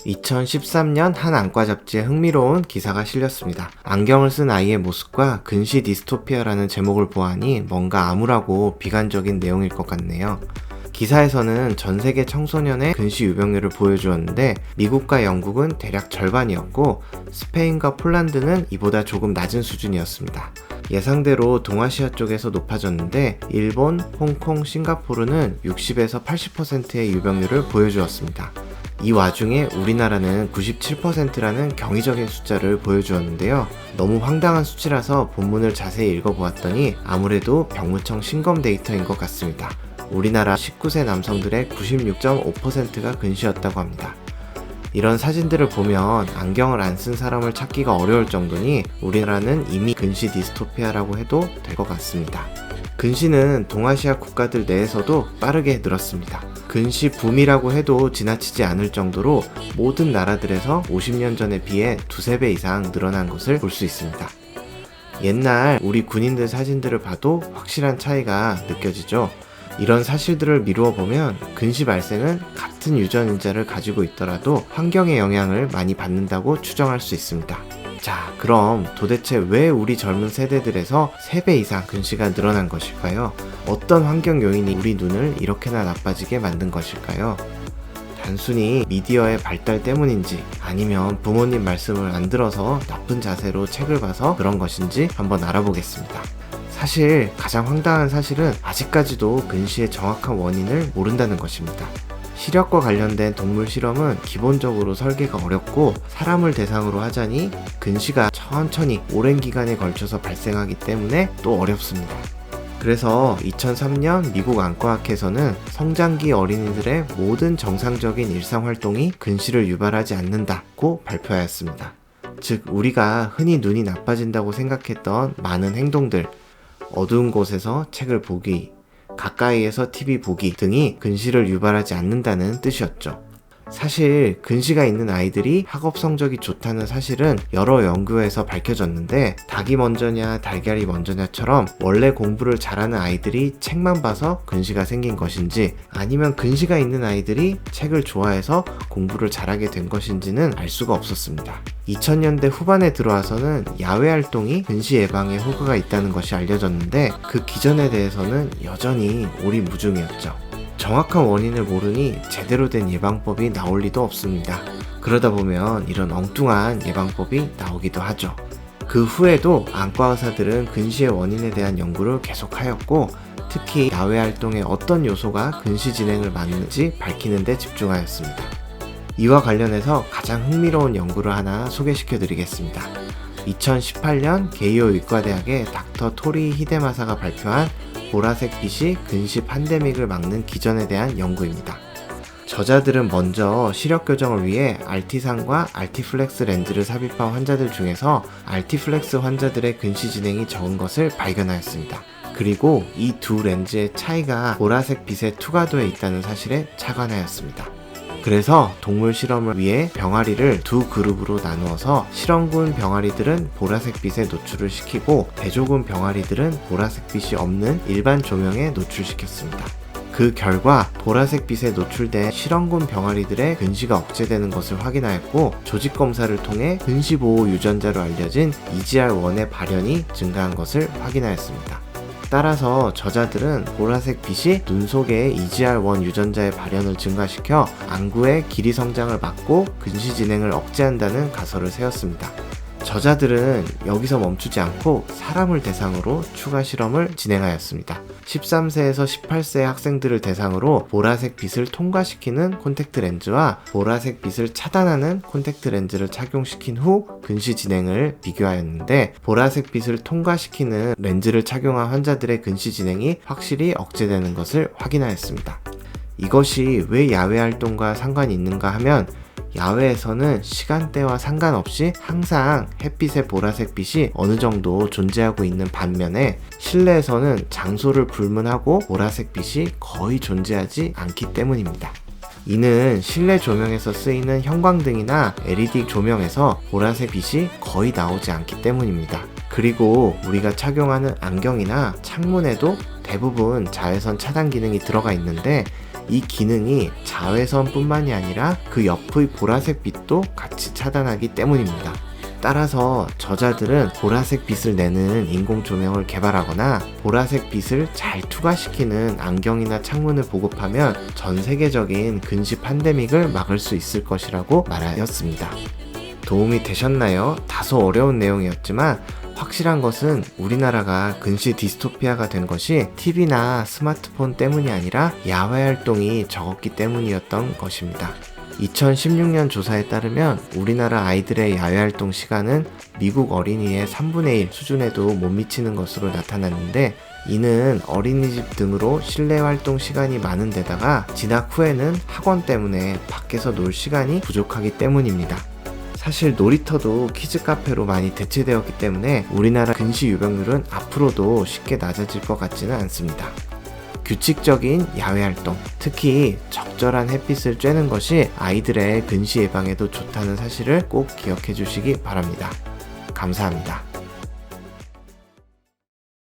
2013년 한 안과 잡지에 흥미로운 기사가 실렸습니다. 안경을 쓴 아이의 모습과 근시 디스토피아라는 제목을 보아하니 뭔가 암울하고 비관적인 내용일 것 같네요. 기사에서는 전 세계 청소년의 근시 유병률을 보여주었는데 미국과 영국은 대략 절반이었고 스페인과 폴란드는 이보다 조금 낮은 수준이었습니다. 예상대로 동아시아 쪽에서 높아졌는데 일본, 홍콩, 싱가포르는 60에서 80%의 유병률을 보여주었습니다. 이 와중에 우리나라는 97%라는 경이적인 숫자를 보여주었는데요. 너무 황당한 수치라서 본문을 자세히 읽어보았더니 아무래도 병무청 신검 데이터인 것 같습니다. 우리나라 19세 남성들의 96.5%가 근시였다고 합니다. 이런 사진들을 보면 안경을 안 쓴 사람을 찾기가 어려울 정도니 우리나라는 이미 근시 디스토피아라고 해도 될 것 같습니다. 근시는 동아시아 국가들 내에서도 빠르게 늘었습니다. 근시 붐이라고 해도 지나치지 않을 정도로 모든 나라들에서 50년 전에 비해 2~3배 이상 늘어난 것을 볼 수 있습니다. 옛날 우리 군인들 사진들을 봐도 확실한 차이가 느껴지죠. 이런 사실들을 미루어 보면 근시 발생은 같은 유전인자를 가지고 있더라도 환경의 영향을 많이 받는다고 추정할 수 있습니다. 자, 그럼 도대체 왜 우리 젊은 세대들에서 3배 이상 근시가 늘어난 것일까요? 어떤 환경 요인이 우리 눈을 이렇게나 나빠지게 만든 것일까요? 단순히 미디어의 발달 때문인지 아니면 부모님 말씀을 안 들어서 나쁜 자세로 책을 봐서 그런 것인지 한번 알아보겠습니다. 사실 가장 황당한 사실은 아직까지도 근시의 정확한 원인을 모른다는 것입니다. 시력과 관련된 동물 실험은 기본적으로 설계가 어렵고 사람을 대상으로 하자니 근시가 천천히 오랜 기간에 걸쳐서 발생하기 때문에 또 어렵습니다. 그래서 2003년 미국 안과학회에서는 성장기 어린이들의 모든 정상적인 일상활동이 근시를 유발하지 않는다고 발표하였습니다. 즉 우리가 흔히 눈이 나빠진다고 생각했던 많은 행동들, 어두운 곳에서 책을 보기, 가까이에서 TV 보기 등이 근시를 유발하지 않는다는 뜻이었죠. 사실 근시가 있는 아이들이 학업 성적이 좋다는 사실은 여러 연구에서 밝혀졌는데 닭이 먼저냐 달걀이 먼저냐처럼 원래 공부를 잘하는 아이들이 책만 봐서 근시가 생긴 것인지 아니면 근시가 있는 아이들이 책을 좋아해서 공부를 잘하게 된 것인지는 알 수가 없었습니다. 2000년대 후반에 들어와서는 야외 활동이 근시 예방에 효과가 있다는 것이 알려졌는데 그 기전에 대해서는 여전히 오리무중이었죠. 정확한 원인을 모르니 제대로 된 예방법이 나올 리도 없습니다. 그러다 보면 이런 엉뚱한 예방법이 나오기도 하죠. 그 후에도 안과 의사들은 근시의 원인에 대한 연구를 계속하였고 특히 야외 활동의 어떤 요소가 근시 진행을 막는지 밝히는 데 집중하였습니다. 이와 관련해서 가장 흥미로운 연구를 하나 소개시켜 드리겠습니다. 2018년 게이오 의과대학의 닥터 토리 히데마사가 발표한 보라색 빛이 근시 팬데믹을 막는 기전에 대한 연구입니다. 저자들은 먼저 시력 교정을 위해 알티상과 알티플렉스 렌즈를 삽입한 환자들 중에서 알티플렉스 환자들의 근시 진행이 적은 것을 발견하였습니다. 그리고 이 두 렌즈의 차이가 보라색 빛의 투과도에 있다는 사실에 착안하였습니다. 그래서 동물 실험을 위해 병아리를 두 그룹으로 나누어서 실험군 병아리들은 보라색 빛에 노출을 시키고 대조군 병아리들은 보라색 빛이 없는 일반 조명에 노출시켰습니다. 그 결과 보라색 빛에 노출된 실험군 병아리들의 근시가 억제되는 것을 확인하였고 조직 검사를 통해 근시 보호 유전자로 알려진 EGR1의 발현이 증가한 것을 확인하였습니다. 따라서 저자들은 보라색 빛이 눈 속의 EGR1 유전자의 발현을 증가시켜 안구의 길이 성장을 막고 근시 진행을 억제한다는 가설을 세웠습니다. 저자들은 여기서 멈추지 않고 사람을 대상으로 추가 실험을 진행하였습니다. 13세에서 18세 학생들을 대상으로 보라색 빛을 통과시키는 콘택트 렌즈와 보라색 빛을 차단하는 콘택트 렌즈를 착용시킨 후 근시 진행을 비교하였는데 보라색 빛을 통과시키는 렌즈를 착용한 환자들의 근시 진행이 확실히 억제되는 것을 확인하였습니다. 이것이 왜 야외 활동과 상관이 있는가 하면 야외에서는 시간대와 상관없이 항상 햇빛의 보라색 빛이 어느 정도 존재하고 있는 반면에 실내에서는 장소를 불문하고 보라색 빛이 거의 존재하지 않기 때문입니다. 이는 실내 조명에서 쓰이는 형광등이나 LED 조명에서 보라색 빛이 거의 나오지 않기 때문입니다. 그리고 우리가 착용하는 안경이나 창문에도 대부분 자외선 차단 기능이 들어가 있는데 이 기능이 자외선뿐만이 아니라 그 옆의 보라색 빛도 같이 차단하기 때문입니다. 따라서 저자들은 보라색 빛을 내는 인공 조명을 개발하거나 보라색 빛을 잘 투과시키는 안경이나 창문을 보급하면 전 세계적인 근시 팬데믹을 막을 수 있을 것이라고 말하였습니다. 도움이 되셨나요? 다소 어려운 내용이었지만 확실한 것은 우리나라가 근시 디스토피아가 된 것이 TV나 스마트폰 때문이 아니라 야외 활동이 적었기 때문이었던 것입니다. 2016년 조사에 따르면 우리나라 아이들의 야외 활동 시간은 미국 어린이의 3분의 1 수준에도 못 미치는 것으로 나타났는데, 이는 어린이집 등으로 실내 활동 시간이 많은 데다가 진학 후에는 학원 때문에 밖에서 놀 시간이 부족하기 때문입니다. 사실 놀이터도 키즈 카페로 많이 대체되었기 때문에 우리나라 근시 유병률은 앞으로도 쉽게 낮아질 것 같지는 않습니다. 규칙적인 야외 활동, 특히 적절한 햇빛을 쬐는 것이 아이들의 근시 예방에도 좋다는 사실을 꼭 기억해 주시기 바랍니다. 감사합니다.